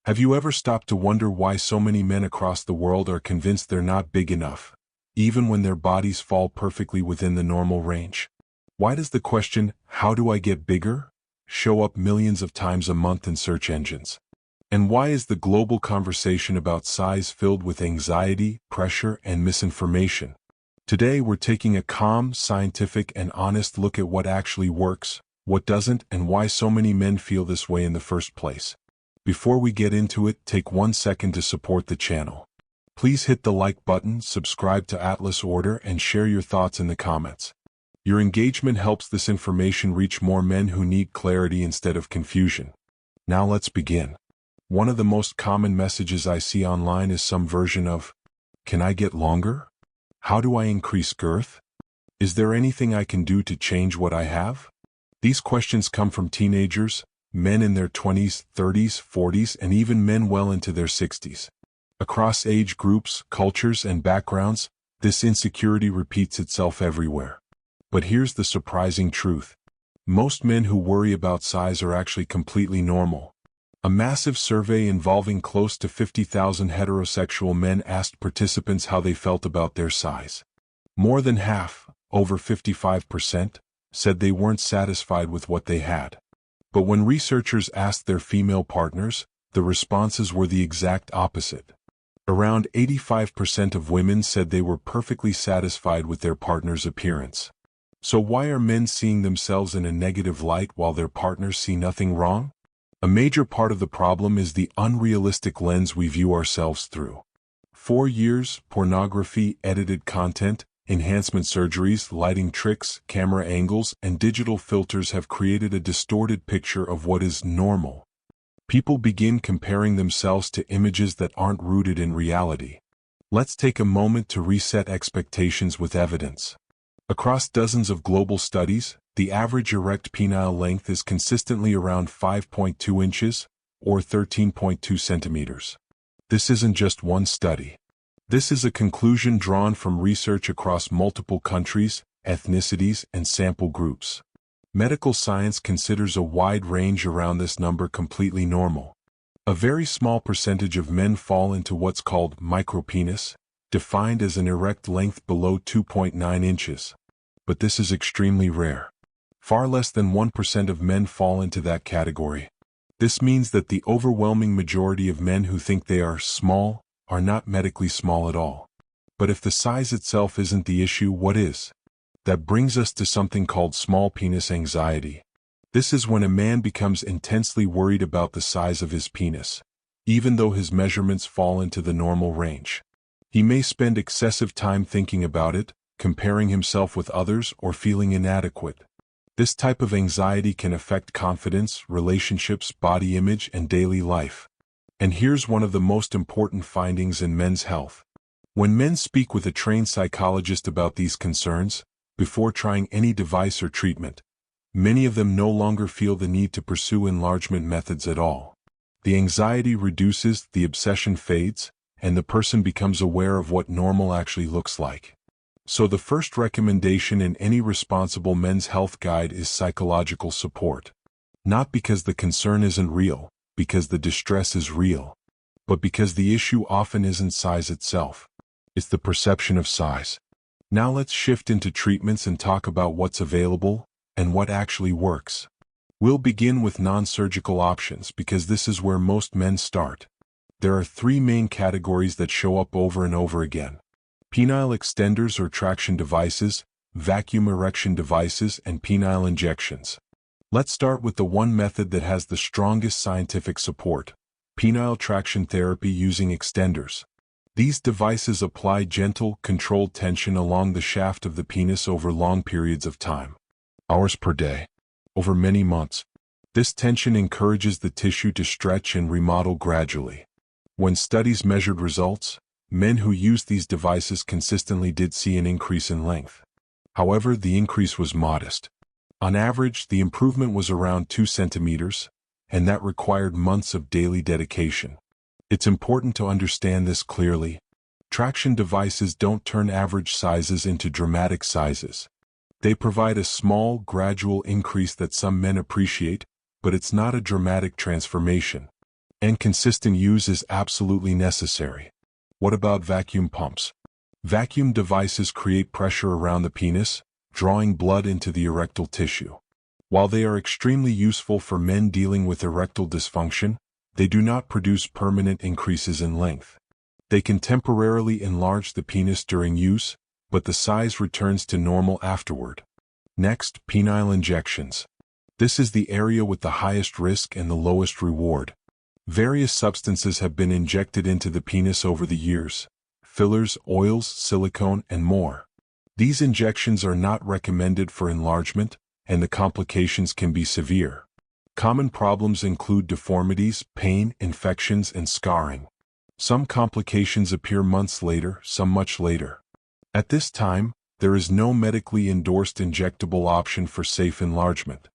Have you ever stopped to wonder why so many men across the world are convinced they're not big enough, even when their bodies fall perfectly within the normal range? Why does the question, "How do I get bigger?" show up millions of times a month in search engines? And why is the global conversation about size filled with anxiety, pressure, and misinformation? Today we're taking a calm, scientific, and honest look at what actually works, what doesn't, and why so many men feel this way in the first place. Before we get into it, take 1 second to support the channel. Please hit the like button, subscribe to Atlas Order, and share your thoughts in the comments. Your engagement helps this information reach more men who need clarity instead of confusion. Now let's begin. One of the most common messages I see online is some version of, "Can I get longer? How do I increase girth? Is there anything I can do to change what I have?" These questions come from teenagers, men in their 20s, 30s, 40s, and even men well into their 60s. Across age groups, cultures, and backgrounds, this insecurity repeats itself everywhere. But here's the surprising truth. Most men who worry about size are actually completely normal. A massive survey involving close to 50,000 heterosexual men asked participants how they felt about their size. More than half, over 55%, said they weren't satisfied with what they had. But when researchers asked their female partners, the responses were the exact opposite. Around 85% of women said they were perfectly satisfied with their partner's appearance. So why are men seeing themselves in a negative light while their partners see nothing wrong? A major part of the problem is the unrealistic lens we view ourselves through. For years, pornography, edited content, enhancement surgeries, lighting tricks, camera angles, and digital filters have created a distorted picture of what is normal. People begin comparing themselves to images that aren't rooted in reality. Let's take a moment to reset expectations with evidence. Across dozens of global studies, the average erect penile length is consistently around 5.2 inches, or 13.2 centimeters. This isn't just one study. This is a conclusion drawn from research across multiple countries, ethnicities, and sample groups. Medical science considers a wide range around this number completely normal. A very small percentage of men fall into what's called micropenis, defined as an erect length below 2.9 inches. But this is extremely rare. Far less than 1% of men fall into that category. This means that the overwhelming majority of men who think they are small are not medically small at all. But if the size itself isn't the issue, what is? That brings us to something called small penis anxiety. This is when a man becomes intensely worried about the size of his penis, even though his measurements fall into the normal range. He may spend excessive time thinking about it, comparing himself with others, or feeling inadequate. This type of anxiety can affect confidence, relationships, body image, and daily life. And here's one of the most important findings in men's health. When men speak with a trained psychologist about these concerns, before trying any device or treatment, many of them no longer feel the need to pursue enlargement methods at all. The anxiety reduces, the obsession fades, and the person becomes aware of what normal actually looks like. So the first recommendation in any responsible men's health guide is psychological support. Not because the concern isn't real, because the distress is real, but because the issue often isn't size itself. It's the perception of size. Now let's shift into treatments and talk about what's available and what actually works. We'll begin with non-surgical options because this is where most men start. There are 3 main categories that show up over and over again: penile extenders or traction devices, vacuum erection devices, and penile injections. Let's start with the one method that has the strongest scientific support: penile traction therapy using extenders. These devices apply gentle, controlled tension along the shaft of the penis over long periods of time, hours per day, over many months. This tension encourages the tissue to stretch and remodel gradually. When studies measured results, men who used these devices consistently did see an increase in length. However, the increase was modest. On average, the improvement was around 2 centimeters, and that required months of daily dedication. It's important to understand this clearly. Traction devices don't turn average sizes into dramatic sizes. They provide a small, gradual increase that some men appreciate, but it's not a dramatic transformation. And consistent use is absolutely necessary. What about vacuum pumps? Vacuum devices create pressure around the penis, drawing blood into the erectile tissue. While they are extremely useful for men dealing with erectile dysfunction, they do not produce permanent increases in length. They can temporarily enlarge the penis during use, but the size returns to normal afterward. Next, penile injections. This is the area with the highest risk and the lowest reward. Various substances have been injected into the penis over the years: fillers, oils, silicone, and more. These injections are not recommended for enlargement, and the complications can be severe. Common problems include deformities, pain, infections, and scarring. Some complications appear months later, some much later. At this time, there is no medically endorsed injectable option for safe enlargement.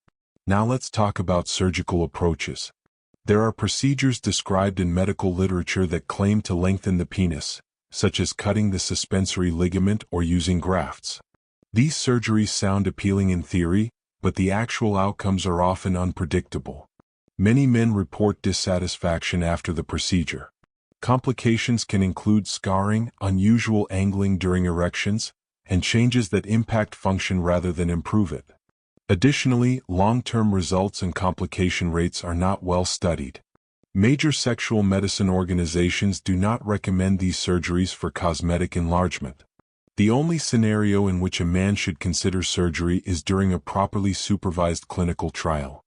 Now let's talk about surgical approaches. There are procedures described in medical literature that claim to lengthen the penis, such as cutting the suspensory ligament or using grafts. These surgeries sound appealing in theory, but the actual outcomes are often unpredictable. Many men report dissatisfaction after the procedure. Complications can include scarring, unusual angling during erections, and changes that impact function rather than improve it. Additionally, long-term results and complication rates are not well studied. Major sexual medicine organizations do not recommend these surgeries for cosmetic enlargement. The only scenario in which a man should consider surgery is during a properly supervised clinical trial.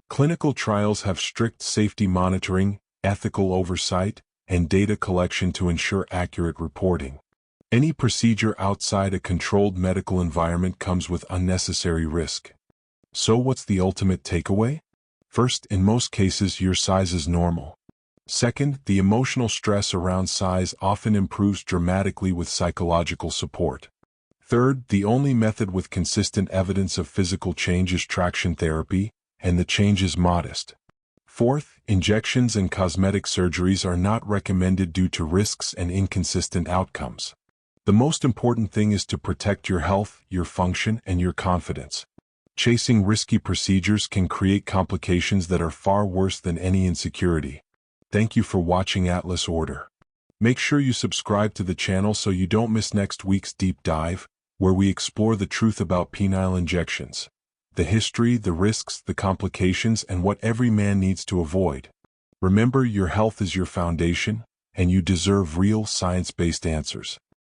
Clinical trials have strict safety monitoring, ethical oversight, and data collection to ensure accurate reporting. Any procedure outside a controlled medical environment comes with unnecessary risk. So what's the ultimate takeaway? First, in most cases, your size is normal. Second, the emotional stress around size often improves dramatically with psychological support. Third, the only method with consistent evidence of physical change is traction therapy, and the change is modest. Fourth, injections and cosmetic surgeries are not recommended due to risks and inconsistent outcomes. The most important thing is to protect your health, your function, and your confidence. Chasing risky procedures can create complications that are far worse than any insecurity. Thank you for watching Atlas Order. Make sure you subscribe to the channel so you don't miss next week's deep dive, where we explore the truth about penile injections, the history, the risks, the complications, and what every man needs to avoid. Remember, your health is your foundation, and you deserve real science-based answers.